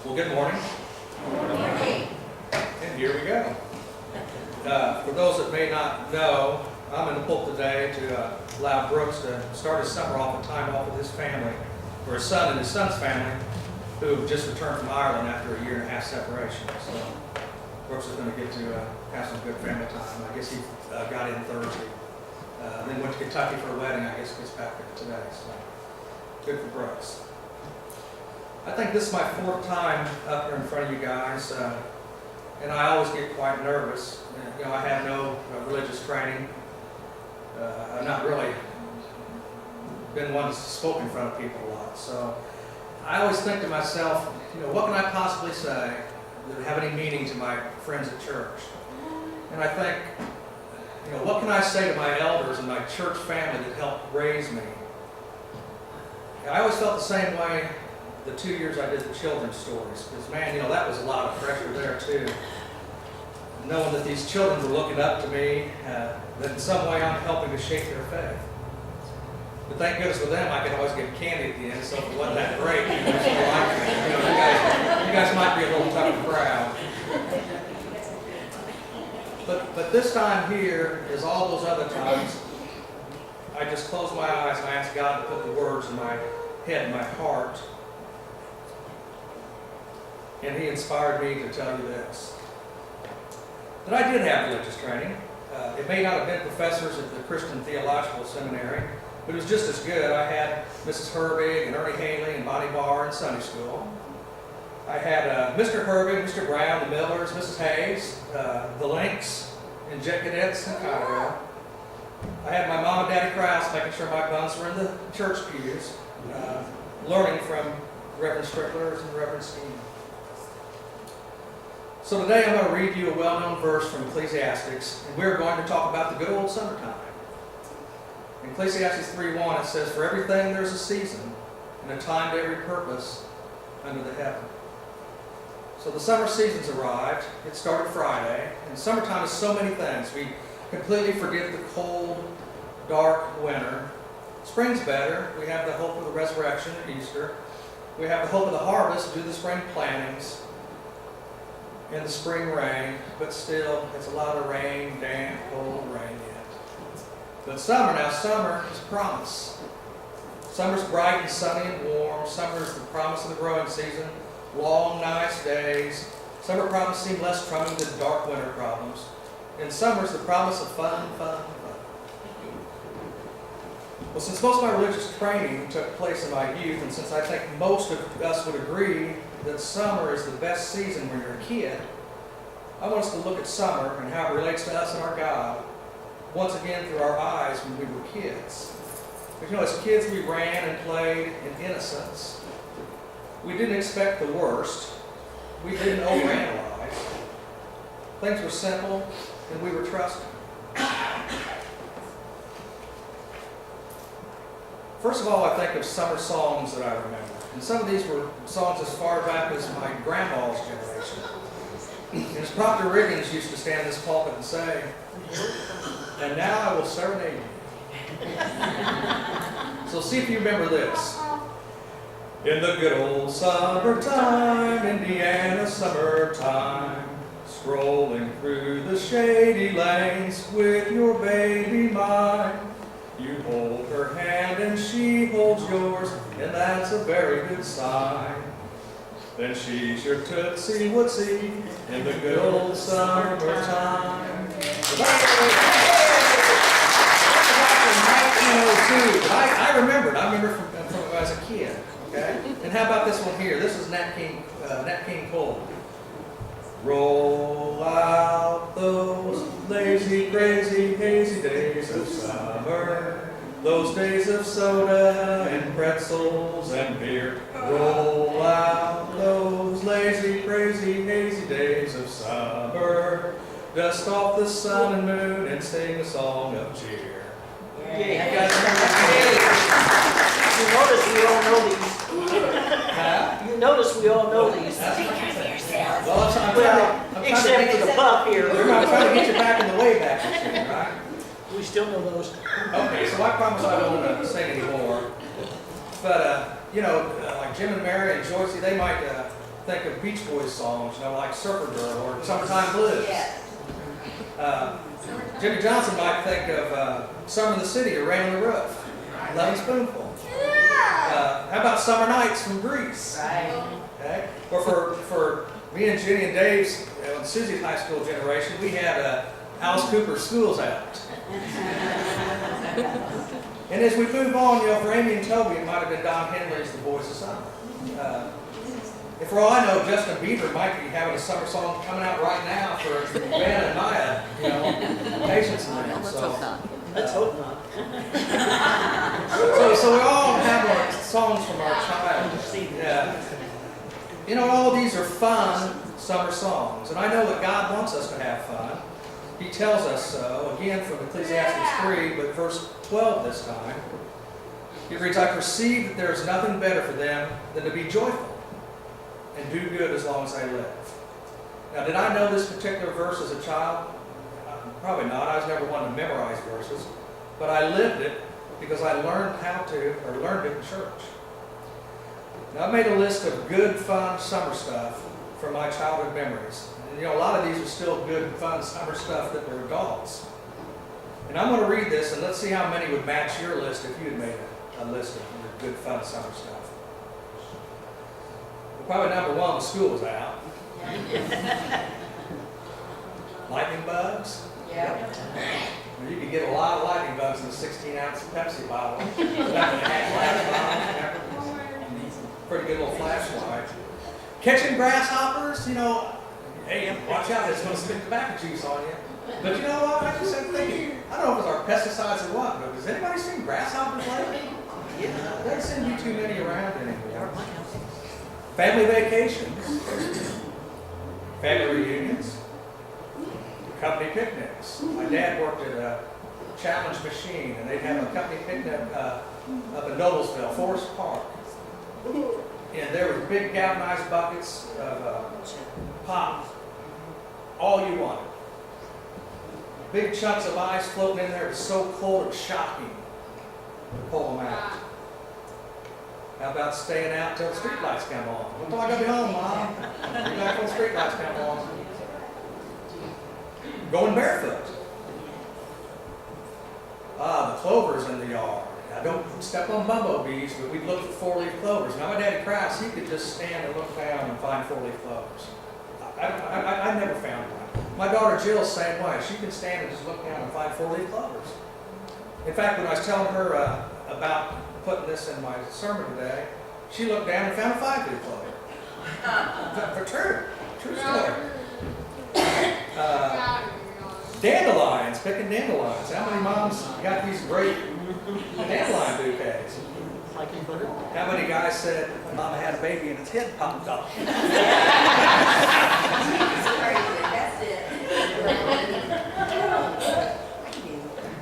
Well, good morning. And here we go. For those that may not know, I'm in the pulpit today to allow Brooks to start his summer off and time off with his family, or his son and his son's family, who just returned from Ireland after a 1.5-year separation. So Brooks is going to get to have some good family time. I guess he got in Thursday, then went to Kentucky for a wedding. I guess gets back today. So good for Brooks. I think this is my 4th time up here in front of you guys, and I always get quite nervous. You know, I have no religious training. I've not really been one that's spoken in front of people a lot. So I always think to myself, you know, what can I possibly say that would have any meaning to my friends at church? And I think, you know, what can I say to my elders and my church family that helped raise me? I always felt the same way the 2 years I did the children's stories, because man, you know, that was a lot of pressure there too. Knowing that these children were looking up to me, that in some way I'm helping to shape their faith. But thank goodness for them, I could always get candy at the end, so if it wasn't that great, you guys might be a little tough crowd. But this time here, as all those other times, I just closed my eyes and I asked God to put the words in my head and my heart. And He inspired me to tell you this. That I did have religious training. It may not have been professors at the Christian Theological Seminary, but it was just as good. I had Mrs. Herbig and Ernie Haley and Bonnie Barr in Sunday school. I had Mr. Herbig, Mr. Brown, the Millers, Mrs. Hayes, the Links, and Jet Cadets in Cairo. I had my mom and daddy Krause making sure my buns were in the church pews, learning from Reverend Strickler and Reverend Steen. So today I'm going to read you a well-known verse from Ecclesiastes, and we're going to talk about the good old summertime. In Ecclesiastes 3:1 it says, "For everything there's a season, and a time to every purpose under the heaven." So the summer season's arrived. It started Friday, and summertime is so many things. We completely forget the cold, dark winter. Spring's better. We have the hope of the resurrection at Easter. We have the hope of the harvest, do the spring plantings, and the spring rain, but still, it's a lot of rain, damp, cold rain yet. But summer is promise. Summer's bright and sunny and warm. Summer is the promise of the growing season. Long, nice days. Summer problems seem less troubling than dark winter problems. And summer's the promise of fun, fun, fun. Well, since most of my religious training took place in my youth, and since I think most of us would agree that summer is the best season when you're a kid, I want us to look at summer and how it relates to us and our God, once again through our eyes when we were kids. Because, you know, as kids we ran and played in innocence. We didn't expect the worst. We didn't overanalyze. Things were simple and we were trusting. First of all, I think of summer songs that I remember. And some of these were songs as far back as my grandma's generation. And as Proctor Riggins used to stand in this pulpit and say, "And now I will serenade you." So see if you remember this. In the good old summertime, Indiana summertime, strolling through the shady lanes with your baby mine. You hold her hand and she holds yours, and that's a very good sign. Then she's your Tootsie Wootsie in the good old summertime. I remember from when I was a kid. Okay? And how about this one here? This is Nat King Cole. Roll out those lazy, crazy, hazy days of summer, those days of soda and pretzels and beer. Roll out those lazy, crazy, hazy days of summer, dust off the sun and moon and sing a song of cheer. Yeah. You guys remember that? You notice we all know these. Huh? You notice we all know these. Well, Except for the pup here. I'm trying to get you back in the way back machine, right? We still know those. Okay, so I promise I won't sing anymore. But, you know, like Jim and Mary and Joycey, they might think of Beach Boys songs, like Surfer Girl or Summertime Blues. Jimmy Johnson might think of Summer in the City or Rain on the Roof, Loving Spoonful. How about Summer Nights from Grease? Okay? Or for me and Jenny and Dave's, and Susie's high school generation, we had Alice Cooper's School's Out. And as we move on, for Amy and Toby, it might have been Don Henley's The Boys of Summer. And for all I know, Justin Bieber might be having a summer song coming out right now for Ben and Maya, Patience in them. Let's hope not. Let's hope not. So we all have our songs from our childhood. All these are fun summer songs. And I know that God wants us to have fun. He tells us so, again from Ecclesiastes 3, but verse 12 this time. It reads, I perceive that there is nothing better for them than to be joyful and do good as long as they live. Now, did I know this particular verse as a child? Probably not. I was never one to memorize verses. But I lived it because I learned learned it in church. Now, I made a list of good, fun summer stuff from my childhood memories. And, a lot of these are still good, fun summer stuff that were adults. And I'm going to read this, and let's see how many would match your list if you had made a list of your good, fun summer stuff. Probably number one when school was out. Lightning bugs. Yeah. You could get a lot of lightning bugs in a 16-ounce Pepsi bottle. Pretty good little flashlight. Catching grasshoppers, hey, watch out, it's going to spit tobacco juice on you. But you know what? I just started thinking, I don't know if it's our pesticides or what, but has anybody seen grasshoppers lately? Yeah, there doesn't seem to be too many around anymore. Family vacations, family reunions, company picnics. My dad worked at a challenge machine, and they'd have a company picnic up in Noblesville, Forest Park. And there were big galvanized buckets of pop, all you wanted. Big chunks of ice floating in there. It was so cold it was shocking to pull them out. How about staying out till the street lights come on? What till I gotta be home, Mom? Be back when the street lights come on. Going barefoot. The clovers in the yard. Now don't step on bumblebees, but we'd look for four-leaf clovers. Now my daddy Krause, he could just stand and look down and find four-leaf clovers. I never found one. My daughter Jill's the same way. She can stand and just look down and find four-leaf clovers. In fact, when I was telling her about putting this in my sermon today, she looked down and found a five-leaf clover. True story. Dandelions, picking dandelions. How many moms got these great dandelion bouquets? How many guys said, Mama had a baby and its head popped off?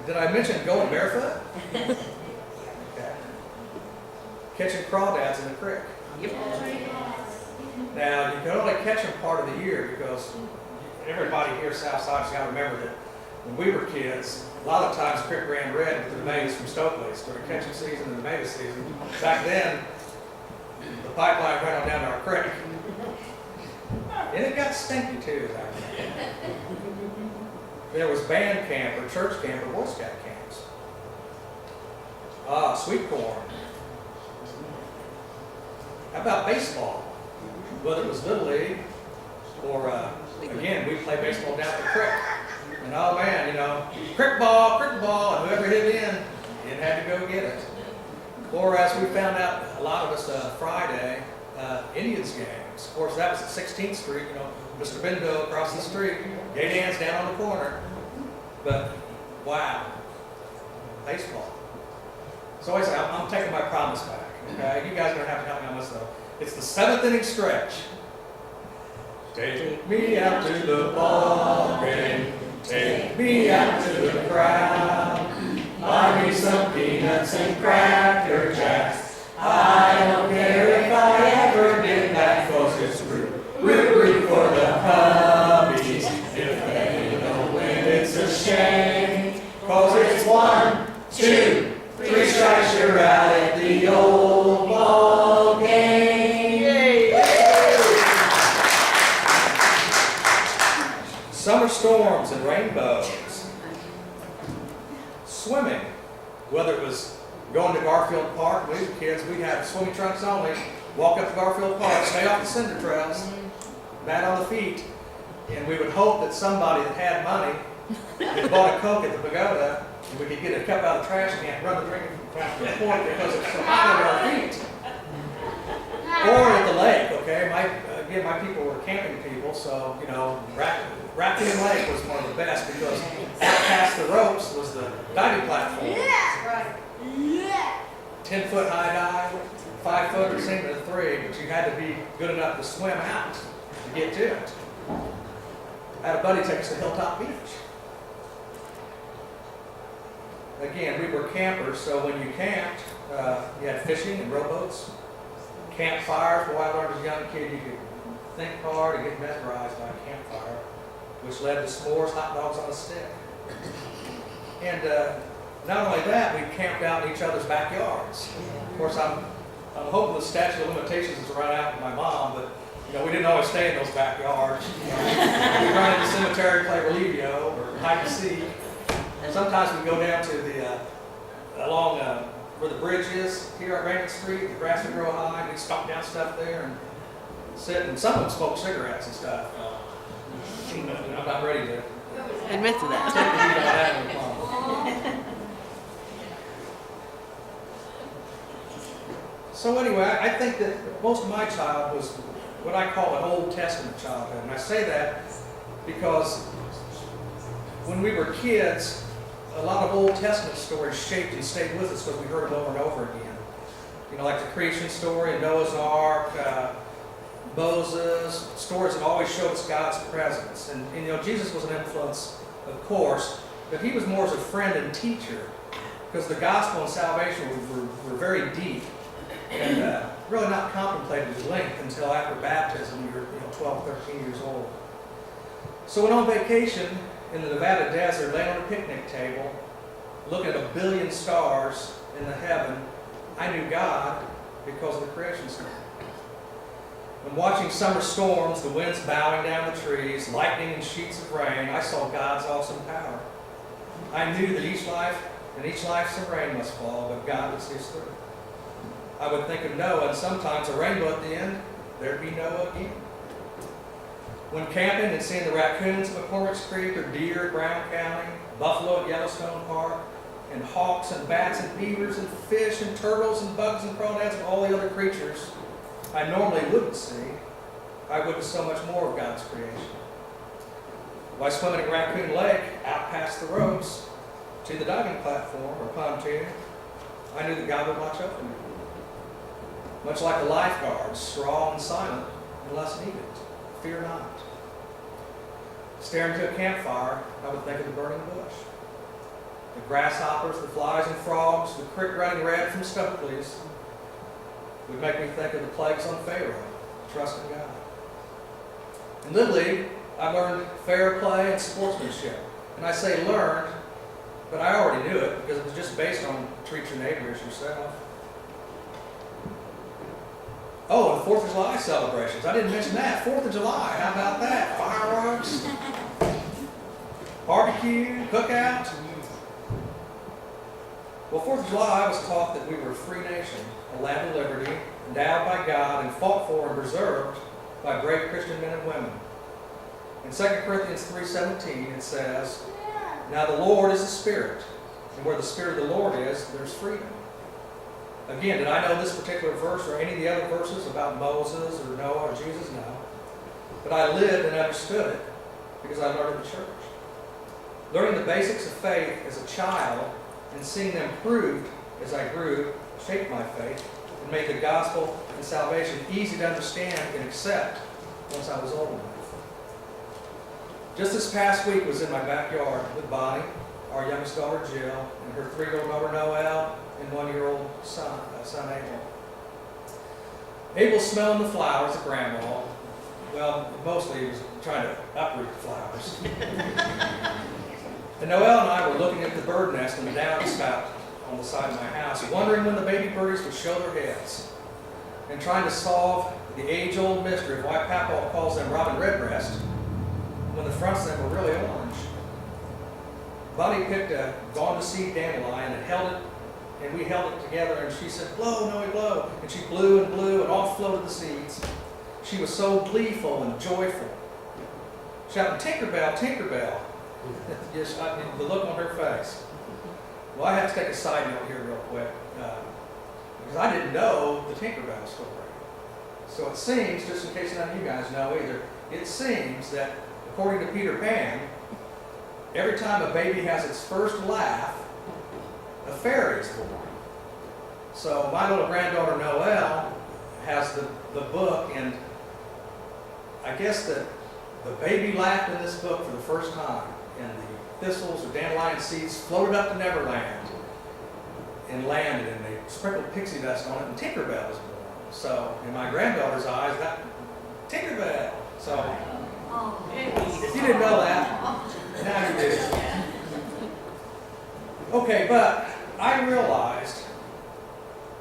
Did I mention going barefoot? Okay. Catching crawdads in the creek. Yep. Now, you can only catch them part of the year because everybody here Southside's got to remember that when we were kids, a lot of times the creek ran red with the tomatoes from Stokely's during catching season and the tomato season. Back then, the pipeline ran on down to our creek. And it got stinky too back then. There was band camp or church camp or Boy Scout camps. Sweet corn. How about baseball? Whether it was Little League or, again, we play baseball down at the creek. And oh man, crick ball, and whoever hit in, it had to go get it. Or as we found out, a lot of us Friday, Indians games. Of course, that was at 16th Street, Mr. Bendo across the street, gay dance down on the corner. But, wow, baseball. So I'm taking my promise back, okay? You guys are going to have to help me on this, though. It's the 7th inning stretch. Take me out to the ball game. Take me out to the crowd. Buy me some peanuts and Cracker Jacks. I don't care if I ever get back, 'cause it's root for the Cubbies. If they don't win, it's a shame. 'Cause it's 1, 2, 3 strikes, you're out at the old ball game. Yay! storms and rainbows. Swimming, whether it was going to Garfield Park, when we were kids, we had swimming trunks only, walk up to Garfield Park, stay off the cinder trails, mat on the feet, and we would hope that somebody that had money had bought a Coke at the pagoda, and we could get a cup out of the trash can and run the drink across the point because it's so hot under our feet. Or at the lake, okay? My people were camping people, so, Raccoon Lake was one of the best because out past the ropes was the diving platform. Yeah, right. Yeah. 10-foot high dive, 5-footer, sinking to 3, but you had to be good enough to swim out to get to it. I had a buddy take us to Hilltop Beach. Again, we were campers, so when you camped, you had fishing and rowboats, campfires. Boy, I learned as a young kid you could think hard and get mesmerized by a campfire, which led to s'mores, hot dogs on a stick. And not only that, we camped out in each other's backyards. Of course, I'm hoping the statute of limitations has run out with my mom, but we didn't always stay in those backyards. We run into the cemetery, play relivio, or hide and seek. And sometimes we go down to along where the bridge is here at Raymond Street. The grass would grow high. We'd stomp down stuff there and sit. And some of them smoke cigarettes and stuff. I'm not ready to Admit to that. take the heat on that one. So anyway, I think that most of my childhood was what I call an Old Testament childhood. And I say that because when we were kids, a lot of Old Testament stories shaped and stayed with us because we heard them over and over again. Like the creation story, Noah's Ark, Moses, stories that always showed us God's presence. And Jesus was an influence, of course, but he was more as a friend and teacher because the gospel and salvation were very deep and really not contemplated at length until after baptism when you're 12, 13 years old. So when on vacation in the Nevada desert, laying on a picnic table, looking at 1 billion stars in the heaven, I knew God because of the creation story. When watching summer storms, the winds bowing down the trees, lightning and sheets of rain, I saw God's awesome power. I knew that each life some rain must fall, but God would see us through. I would think of Noah, and sometimes a rainbow at the end, there'd be Noah again. When camping and seeing the raccoons at McCormick's Creek, or deer at Brown County, buffalo at Yellowstone Park, and hawks and bats and beavers and fish and turtles and bugs and crawdads and all the other creatures I normally wouldn't see, I witnessed so much more of God's creation. While swimming at Raccoon Lake, out past the ropes to the diving platform or pontoon, I knew that God would watch over me. Much like a lifeguard, strong and silent unless needed. Fear not. Staring into a campfire, I would think of the burning bush. The grasshoppers, the flies and frogs, the creek running red from Stokely's would make me think of the plagues on Pharaoh, trusting God. In Little League, I learned fair play and sportsmanship. And I say learned, but I already knew it because it was just based on treat your neighbor as yourself. Oh, and 4th of July celebrations. I didn't mention that. 4th of July, how about that? Fireworks, barbecue, cookout. Well, 4th of July, I was taught that we were a free nation, a land of liberty, endowed by God and fought for and preserved by brave Christian men and women. In 2 Corinthians 3:17, it says, "Now the Lord is the Spirit, and where the Spirit of the Lord is, there's freedom." Again, did I know this particular verse or any of the other verses about Moses or Noah or Jesus? No. But I lived and understood it because I learned in the church. Learning the basics of faith as a child and seeing them proved as I grew shaped my faith and made the gospel and salvation easy to understand and accept once I was old enough. Just this past week was in my backyard with Bonnie, our youngest daughter Jill, and her 3-year-old daughter Noelle, and 1-year-old son Abel. Abel's smelling the flowers at Grandma. Well, mostly he was trying to uproot the flowers. And Noelle and I were looking at the bird nest and the downspout on the side of my house, wondering when the baby birdies would show their heads, and trying to solve the age-old mystery of why Papa calls them robin redbreast when the fronts of them were really orange. Bonnie picked a gone-to-seed dandelion and held it, and we held it together, and she said, blow, Noe, blow. And she blew, and off floated the seeds. She was so gleeful and joyful, shouting, Tinkerbell, Tinkerbell. Yes, the look on her face. Well, I have to take a side note here real quick, because I didn't know the Tinkerbell story. So it seems, just in case none of you guys know either, it seems that, according to Peter Pan, every time a baby has its first laugh, a fairy is born. So my little granddaughter Noelle has the book, and I guess that the baby laughed in this book for the first time, and the thistles or dandelion seeds floated up to Neverland and landed, and they sprinkled pixie dust on it, and Tinkerbell was born. So in my granddaughter's eyes, that Tinkerbell. So if you didn't know that, now you do. Okay, but I realized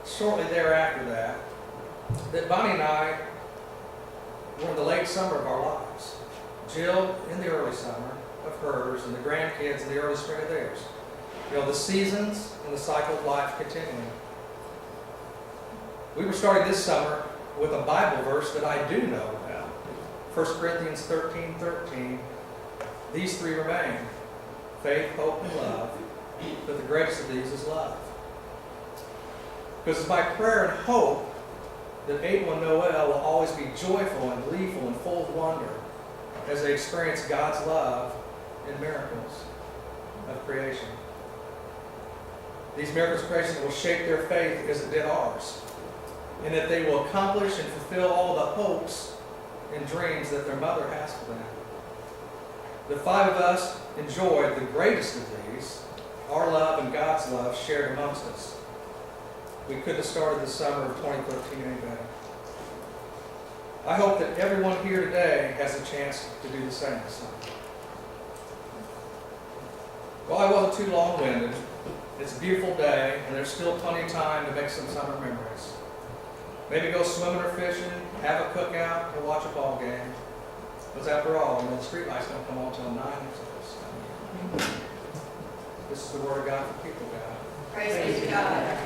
shortly thereafter that Bonnie and I were in the late summer of our lives. Jill in the early summer of hers, and the grandkids in the early spring of theirs. You know, the seasons and the cycle of life continuing. We were starting this summer with a Bible verse that I do know about. 1 Corinthians 13:13. These three remain: faith, hope, and love. But the greatest of these is love. Because it's my prayer and hope that Abel and Noel will always be joyful and gleeful and full of wonder as they experience God's love in miracles of creation. These miracles of creation will shape their faith as it did ours, and that they will accomplish and fulfill all the hopes and dreams that their mother has for them. The five of us enjoyed the greatest of these, our love and God's love shared amongst us. We couldn't have started the summer of 2013 any better. I hope that everyone here today has a chance to do the same this summer. Well, I wasn't too long-winded. It's a beautiful day, and there's still plenty of time to make some summer memories. Maybe go swimming or fishing, have a cookout, or watch a ball game. Because after all, the street lights don't come on until 9 or so. This is the word of God for people, God. Praise be to God.